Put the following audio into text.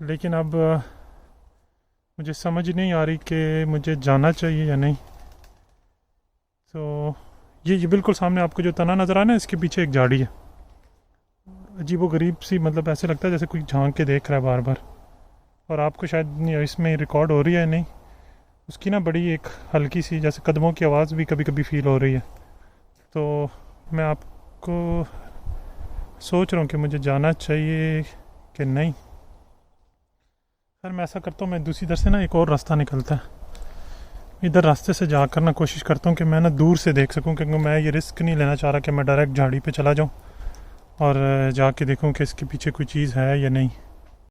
लेकिन अब मुझे समझ नहीं आ रही कि मुझे जाना चाहिए या नहीं। तो ये बिल्कुल सामने आपको जो तना नज़र आ रहा है, इसके पीछे एक झाड़ी है। अजीब व गरीब सी, मतलब ऐसे लगता है जैसे कोई झांक के देख रहा है बार बार। और आपको शायद नहीं, इसमें रिकॉर्ड हो रही है नहीं, उसकी ना बड़ी एक हल्की सी जैसे कदमों की आवाज़ भी कभी कभी फ़ील हो रही है। तो मैं आपको सोच रहा हूँ कि मुझे जाना चाहिए कि नहीं। खैर मैं ऐसा करता हूँ, मैं दूसरी तरफ से ना एक और रास्ता निकलता है, इधर रास्ते से जाकर ना कोशिश करता हूँ कि मैं ना दूर से देख सकूँ, क्योंकि मैं ये रिस्क नहीं लेना चाह रहा कि मैं डायरेक्ट झाड़ी पे चला जाऊँ और जाके देखूँ कि इसके पीछे कोई चीज़ है या नहीं।